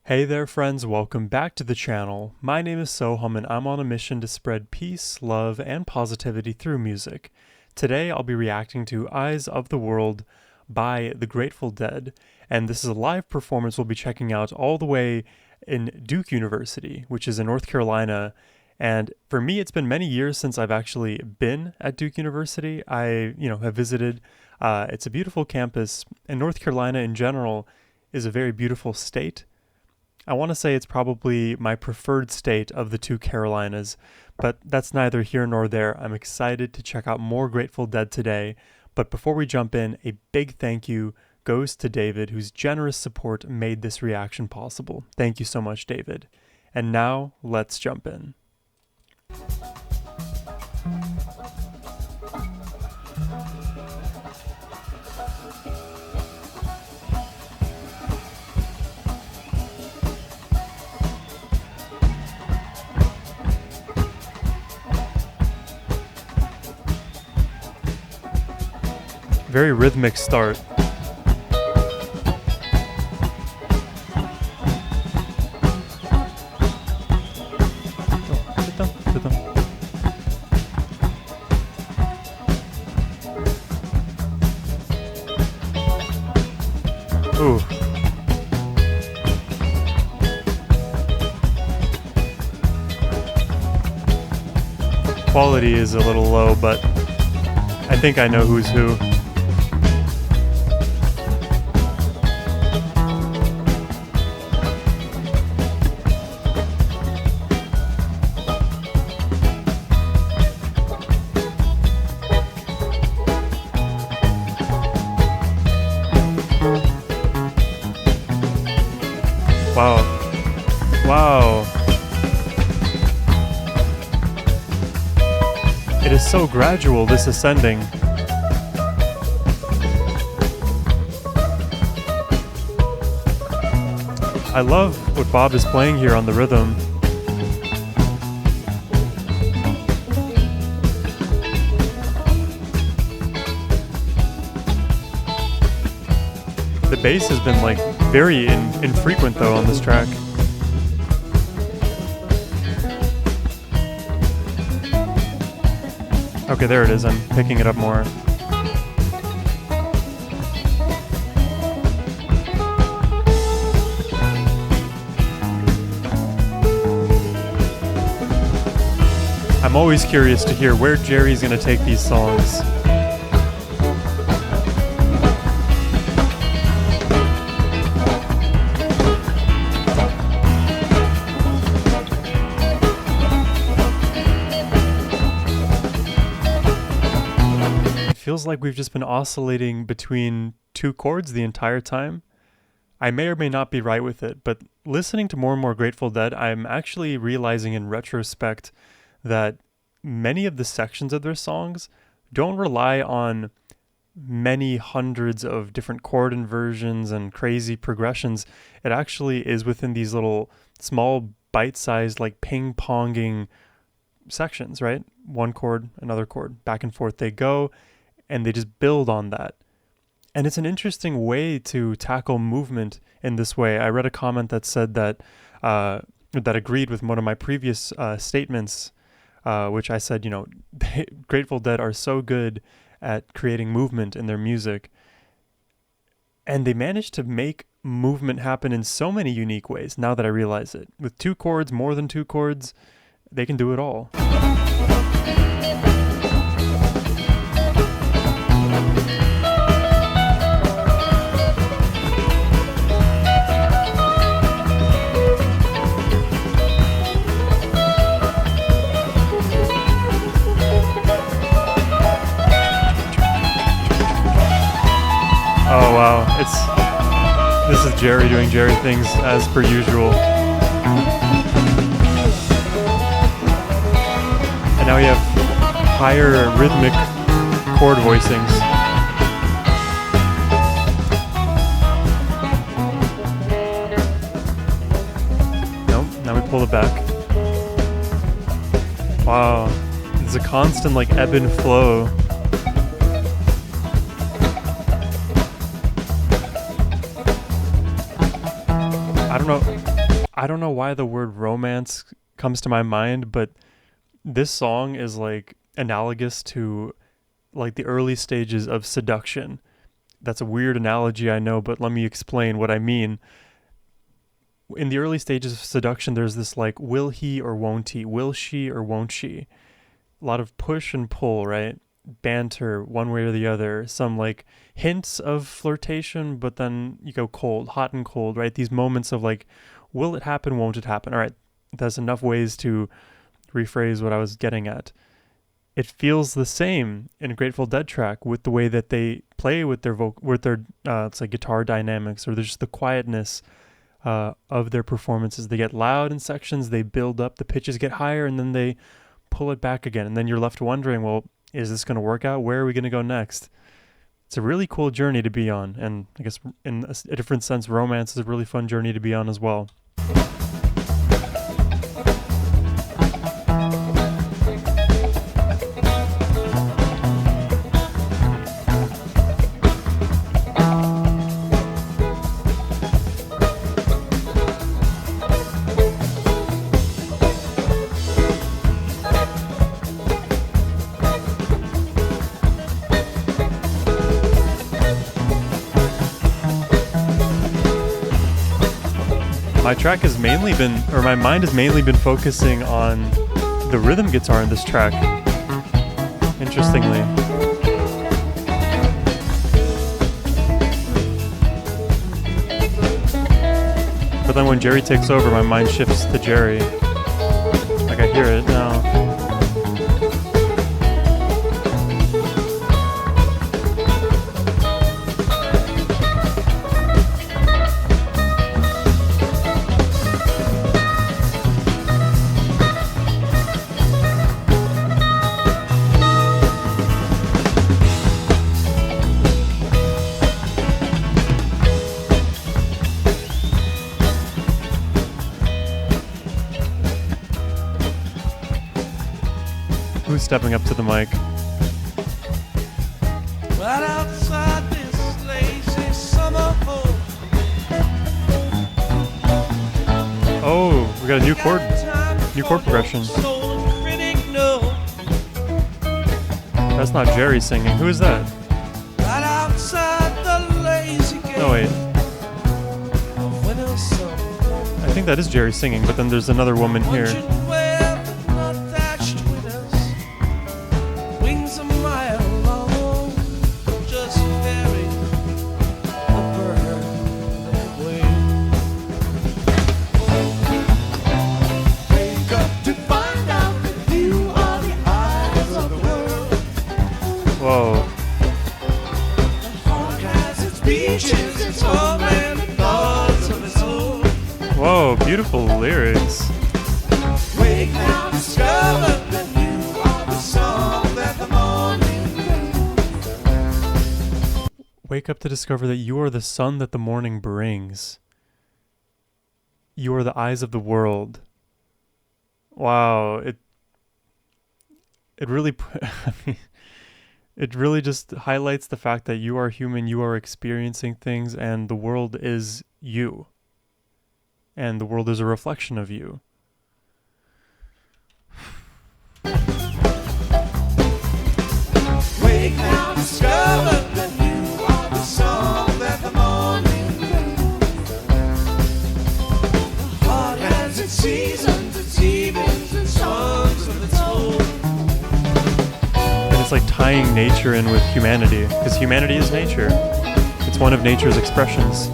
Hey there friends, welcome back to the channel. My name is Sohum and I'm on a mission to spread peace, love, and positivity through music. Today I'll be reacting to Eyes of the World by the Grateful Dead, and this is a live performance we'll be checking out all the way in Duke University, which is in North Carolina. And for me, it's been many years since I've actually been at Duke University. I, have visited. It's a beautiful campus, and North Carolina in general is a very beautiful state. I want to say it's probably my preferred state of the two Carolinas, but that's neither here nor there. I'm excited to check out more Grateful Dead today, but before we jump in, a big thank you goes to David, whose generous support made this reaction possible. Thank you so much, David. And now, let's jump in. Very rhythmic start. Ooh. Quality is a little low, but I think I know who's who. Wow. Wow. It is so gradual, this ascending. I love what Bob is playing here on the rhythm. The bass has been like very infrequent though on this track. Okay, there it is. I'm picking it up more. I'm always curious to hear where Jerry's gonna take these songs. Feels like we've just been oscillating between two chords the entire time. I may or may not be right with it, but listening to more and more Grateful Dead, I'm actually realizing in retrospect that many of the sections of their songs don't rely on many hundreds of different chord inversions and crazy progressions. It actually is within these little small bite-sized like ping-ponging sections, right? One chord, another chord, back and forth they go. And they just build on that. And it's an interesting way to tackle movement in this way. I read a comment that said that that agreed with one of my previous statements, which I said, Grateful Dead are so good at creating movement in their music. And they managed to make movement happen in so many unique ways, now that I realize it. With two chords, more than two chords, they can do it all. Oh wow, this is Jerry doing Jerry things as per usual. And now we have higher rhythmic chord voicings. Nope, now we pull it back. Wow, it's a constant like ebb and flow. I don't know. I don't know why the word romance comes to my mind, but this song is like analogous to like the early stages of seduction. That's a weird analogy, I know, but let me explain what I mean. In the early stages of seduction, there's this like, will he or won't he? Will she or won't she? A lot of push and pull, right? Banter, one way or the other. Some like hints of flirtation, but then you go cold, hot and cold, right? These moments of like, will it happen? Won't it happen? All right, that's enough ways to rephrase what I was getting at. It feels the same in a Grateful Dead track with the way that they play with their it's like guitar dynamics, or there's just the quietness of their performances. They get loud in sections, they build up, the pitches get higher, and then they pull it back again. And then you're left wondering, well, is this going to work out? Where are we going to go next? It's a really cool journey to be on. And I guess in a different sense, romance is a really fun journey to be on as well. My track has mainly been, or my mind has mainly been focusing on the rhythm guitar in this track, interestingly. But then when Jerry takes over, my mind shifts to Jerry. Like I hear it now. Who's stepping up to the mic? Right outside this lazy summer home. Oh, we got a new chord progression. That's not Jerry singing. Who is that? Right outside the lazy gate. No, wait. I think that is Jerry singing, but then there's another woman here. Whoa. Whoa, beautiful lyrics. Wake now, discover that you are the song that the morning brings. Wake up to discover that you are the sun that the morning brings. You are the eyes of the world. Wow, it really I mean, it really just highlights the fact that you are human, you are experiencing things, and the world is you. And the world is a reflection of you. Wake now, discover that you are the song that the morning brings. The heart has its seasons, its evenings, and songs of its own. It's like tying nature in with humanity, because humanity is nature. It's one of nature's expressions.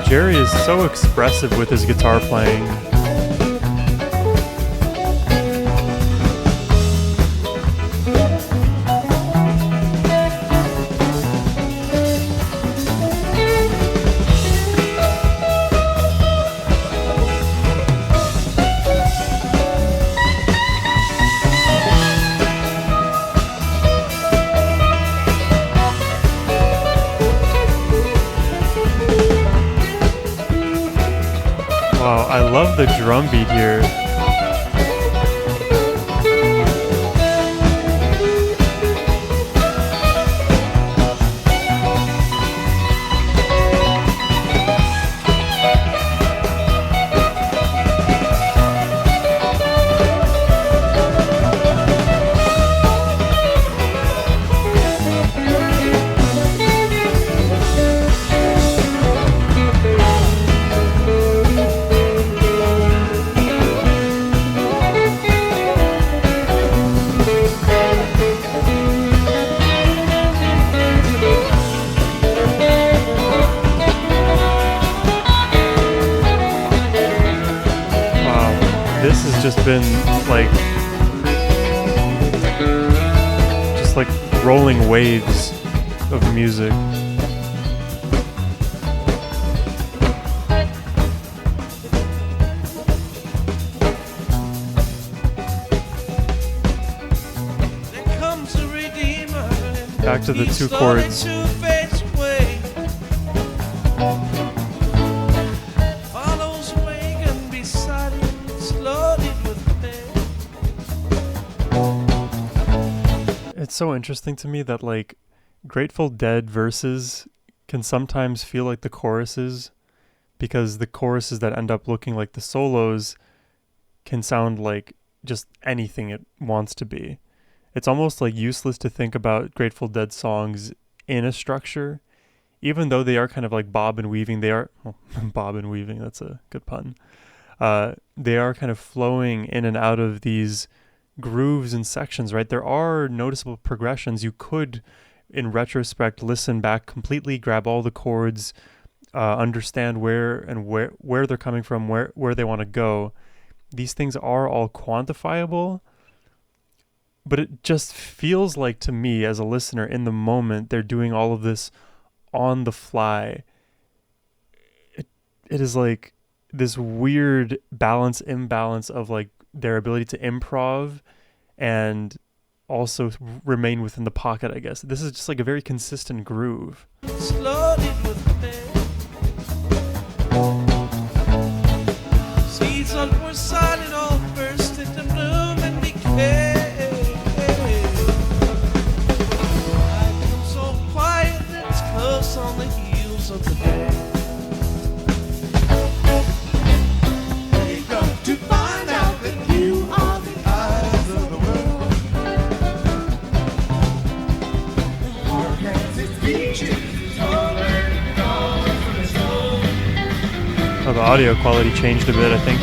Jerry is so expressive with his guitar playing. love the drum beat here. This has just been like rolling waves of music. Back to the two chords. It's so interesting to me that like Grateful Dead verses can sometimes feel like the choruses, because the choruses that end up looking like the solos can sound like just anything it wants to be. It's almost like useless to think about Grateful Dead songs in a structure, even though they are kind of like bob and weaving. They are bob and weaving, that's a good pun. They are kind of flowing in and out of these grooves and sections, right? There are noticeable progressions. You could, in retrospect, listen back completely, grab all the chords, understand where they're coming from, where they want to go. These things are all quantifiable, but it just feels like, to me as a listener, in the moment, they're doing all of this on the fly. It is like this weird imbalance of like their ability to improv and also remain within the pocket, I guess. This is just like a very consistent groove. Seeds on one side and all burst into bloom and decay. I come so quiet and it's close on the heels of the day. They come to find out that you are the eyes of the world. Your hands is beaches, oh, the audio quality changed a bit, I think.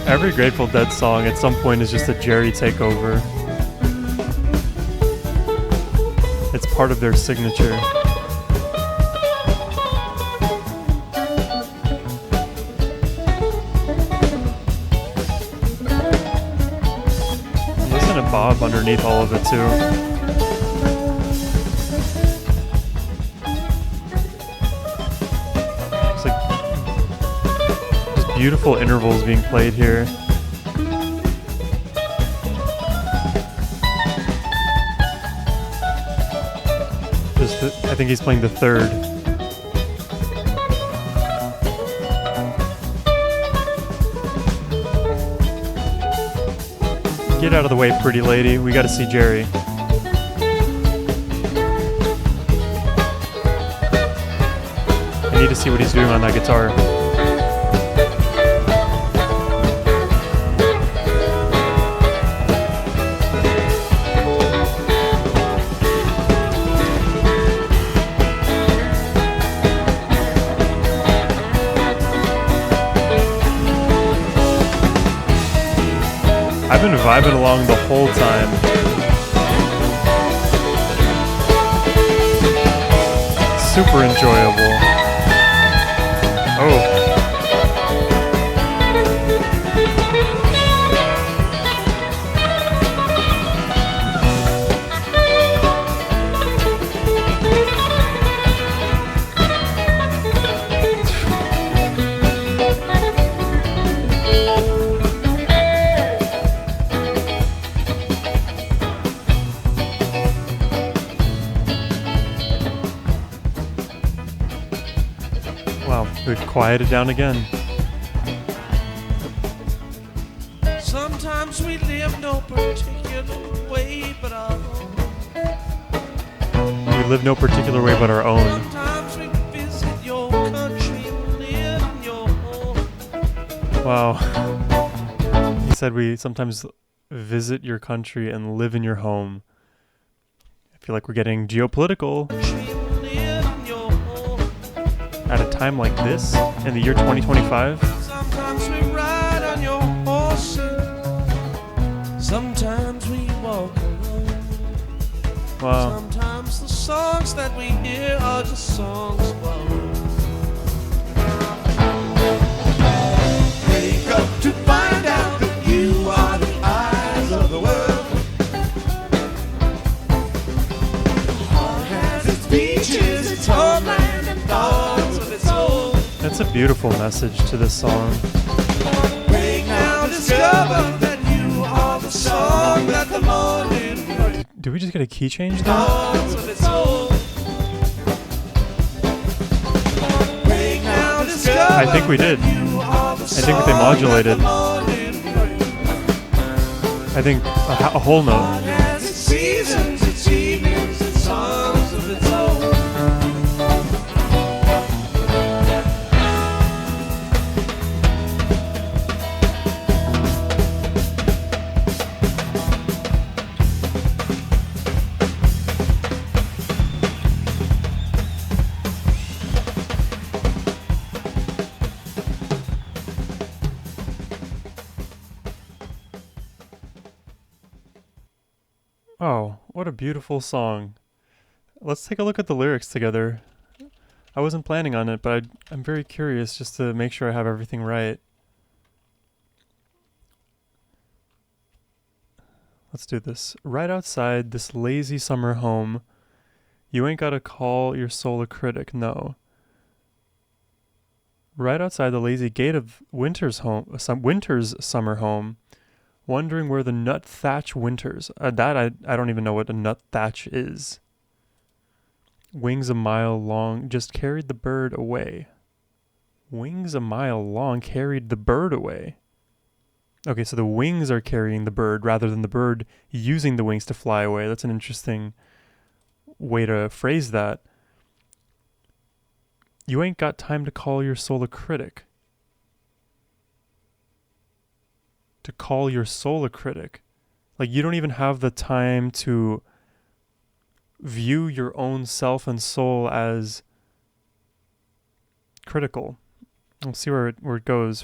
Every Grateful Dead song at some point is just a Jerry takeover. It's part of their signature. Listen to Bob underneath all of it too. Beautiful intervals being played here. I think he's playing the third. Get out of the way, pretty lady. We gotta see Jerry. I need to see what he's doing on that guitar. I've been vibing along the whole time. Super enjoyable. Oh. Wow, we quieted down again. Sometimes we live no particular way but our own. We live no particular way but our own. Sometimes we visit your country and live in your home. Wow. He said we sometimes visit your country and live in your home. I feel like we're getting geopolitical. At a time like this, in the year 2025. Sometimes we ride on your horses. Sometimes we walk alone. Wow. Sometimes the songs that we hear are just songs of our own. Wake up to find out that you are the eyes of the world. Heart has its beaches, its homeland, and thoughts of its own. That's a beautiful message to this song. Wake now, discover that you are the song that the morning brings. Did we just get a key change there? Thoughts of its own. Wake now, discover I think we did. I think they modulated. I think a whole note. Has its seasons, its evenings, its songs of its own. Oh, what a beautiful song. Let's take a look at the lyrics together. I wasn't planning on it, but I'm very curious just to make sure I have everything right. Let's do this. Right outside this lazy summer home, you ain't gotta call your soul a critic, no. Right outside the lazy gate of winter's summer home, wondering where the nut thatch winters. I don't even know what a nut thatch is. Wings a mile long just carried the bird away. Wings a mile long carried the bird away. Okay, so the wings are carrying the bird rather than the bird using the wings to fly away. That's an interesting way to phrase that. You ain't got time to call your soul a critic. To call your soul a critic. Like, you don't even have the time to view your own self and soul as critical. We'll see where it goes.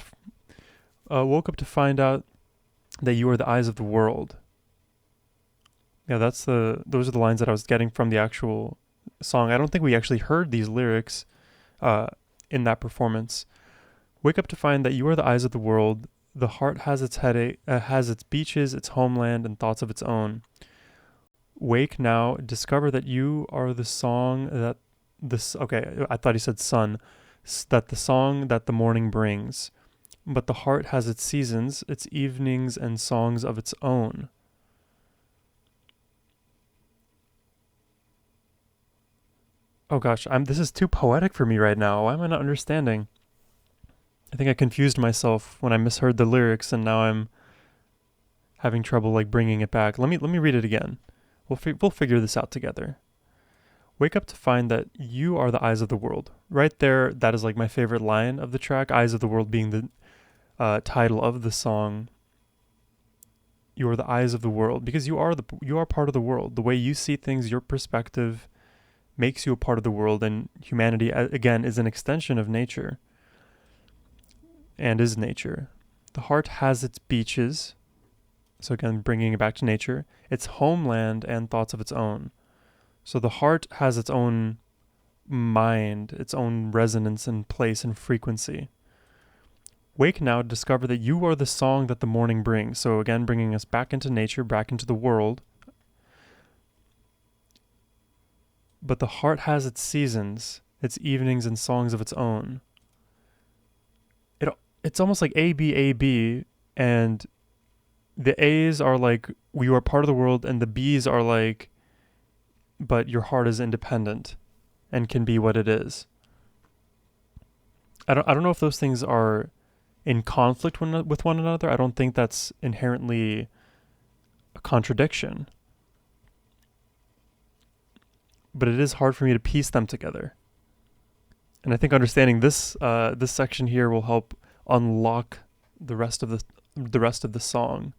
Woke up to find out that you are the eyes of the world. Yeah, those are the lines that I was getting from the actual song. I don't think we actually heard these lyrics in that performance. Wake up to find that you are the eyes of the world. The heart has its headache, has its beaches, its homeland, and thoughts of its own. Wake now, discover that you are the song that this. Okay, I thought he said sun. That the song that the morning brings, but the heart has its seasons, its evenings, and songs of its own. Oh gosh, this is too poetic for me right now. Why am I not understanding? I think I confused myself when I misheard the lyrics, and now I'm having trouble like bringing it back. Let me read it again. We'll figure this out together. Wake up to find that you are the eyes of the world. Right there, that is like my favorite line of the track. Eyes of the world being the title of the song. You are the eyes of the world because you are part of the world. The way you see things, your perspective, makes you a part of the world, and humanity again is an extension of nature. And is nature. The heart has its beaches, so again bringing it back to nature, its homeland and thoughts of its own. So the heart has its own mind, its own resonance and place and frequency. Wake now to discover that you are the song that the morning brings. So again bringing us back into nature, back into the world. But the heart has its seasons, its evenings and songs of its own. It's almost like A, B, A, B, and the A's are like, you are part of the world, and the B's are like, but your heart is independent and can be what it is. I don't know if those things are in conflict with one another. I don't think that's inherently a contradiction, but it is hard for me to piece them together. And I think understanding this section here will help unlock the rest of the song.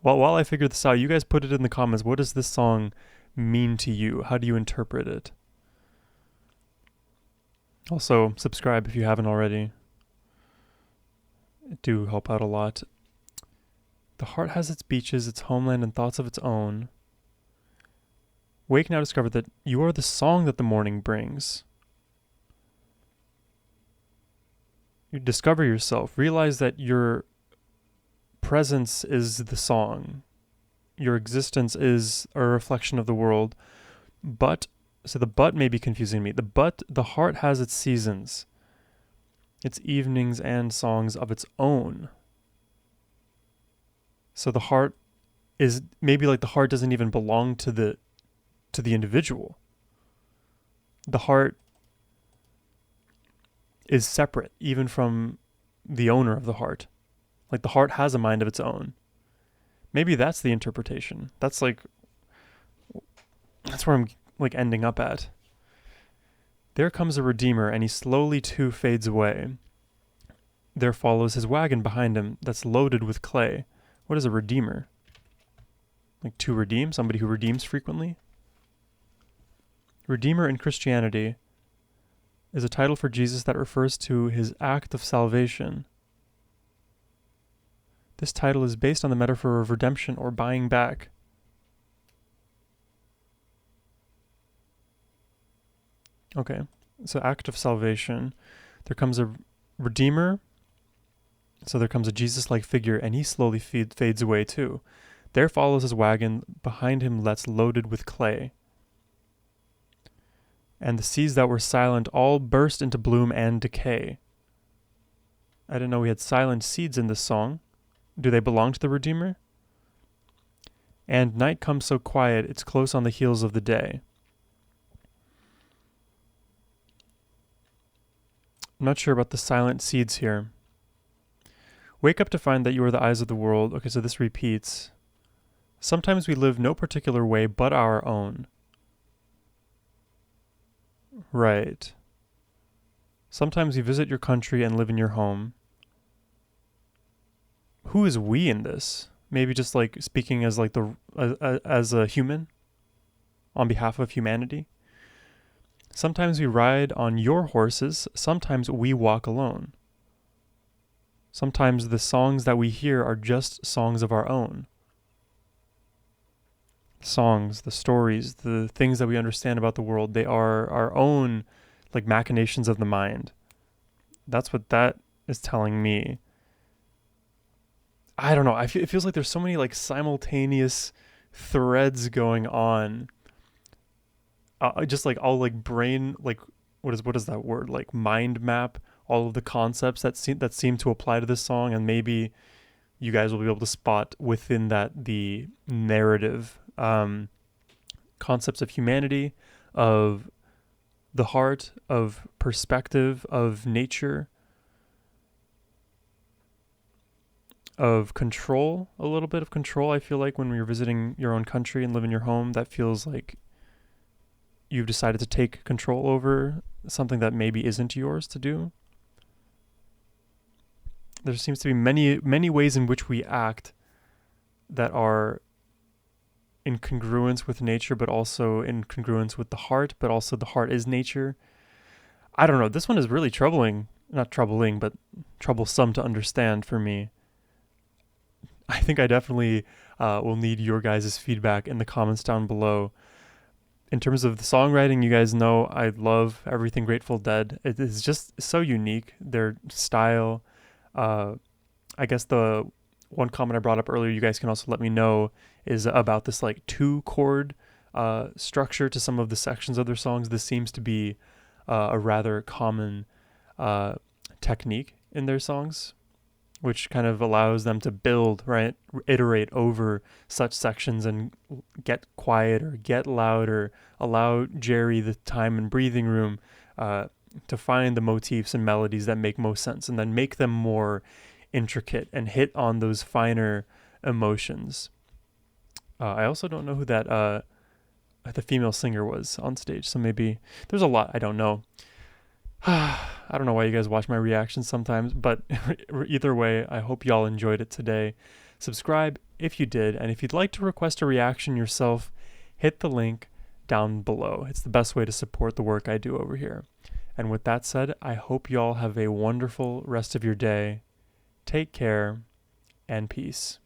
While I figure this out, you guys put it in the comments. What does this song mean to you? How do you interpret it? Also, subscribe if you haven't already. It do help out a lot. The heart has its beaches, its homeland, and thoughts of its own. Wake now, discover that you are the song that the morning brings. You discover yourself. Realize that your presence is the song. Your existence is a reflection of the world. So the but may be confusing me. The heart has its seasons, its evenings and songs of its own. So the heart is maybe like the heart doesn't even belong to the individual. The heart is separate even from the owner of the heart. Like the heart has a mind of its own. Maybe that's the interpretation. That's where I'm like ending up at. There comes a redeemer, and he slowly too fades away. There follows his wagon behind him that's loaded with clay. What is a redeemer? Like to redeem? Somebody who redeems frequently? Redeemer in Christianity is a title for Jesus that refers to his act of salvation. This title is based on the metaphor of redemption or buying back. Okay, so act of salvation. There comes a redeemer. So there comes a Jesus-like figure, and he slowly fades away too. There follows his wagon, behind him that's loaded with clay. And the seas that were silent all burst into bloom and decay. I didn't know we had silent seeds in this song. Do they belong to the Redeemer? And night comes so quiet, it's close on the heels of the day. I'm not sure about the silent seeds here. Wake up to find that you are the eyes of the world. Okay, so this repeats. Sometimes we live no particular way but our own. Right. Sometimes you visit your country and live in your home. Who is we in this? Maybe just like speaking as like as a human on behalf of humanity. Sometimes we ride on your horses, sometimes we walk alone. Sometimes the songs that we hear are just songs of our own. Songs, the stories, the things that we understand about the world, they are our own like machinations of the mind. That's what that is telling me. I don't know. It feels like there's so many like simultaneous threads going on. Just like all like brain, like what is that word? Like mind map all of the concepts that seem to apply to this song, and maybe you guys will be able to spot within that the narrative concepts of humanity, of the heart, of perspective, of nature, of control, a little bit of control. I feel like when you're visiting your own country and live in your home, that feels like you've decided to take control over something that maybe isn't yours to do. There seems to be many ways in which we act that are in congruence with nature, but also in congruence with the heart, but also the heart is nature. I don't know. This one is really troubling. Not troubling, but troublesome to understand for me. I think I definitely will need your guys' feedback in the comments down below. In terms of the songwriting, you guys know I love everything Grateful Dead. It is just so unique. Their style. I guess the one comment I brought up earlier, you guys can also let me know, is about this like 2-chord structure to some of the sections of their songs. This seems to be a rather common technique in their songs, which kind of allows them to build, right, iterate over such sections and get quiet or get louder, allow Jerry the time and breathing room, to find the motifs and melodies that make most sense, and then make them more intricate and hit on those finer emotions. I also don't know who that the female singer was on stage, so maybe there's a lot I don't know. I don't know why you guys watch my reactions sometimes, but either way, I hope y'all enjoyed it today. Subscribe if you did, and if you'd like to request a reaction yourself, hit the link down below. It's the best way to support the work I do over here. And with that said, I hope y'all have a wonderful rest of your day. Take care, and peace.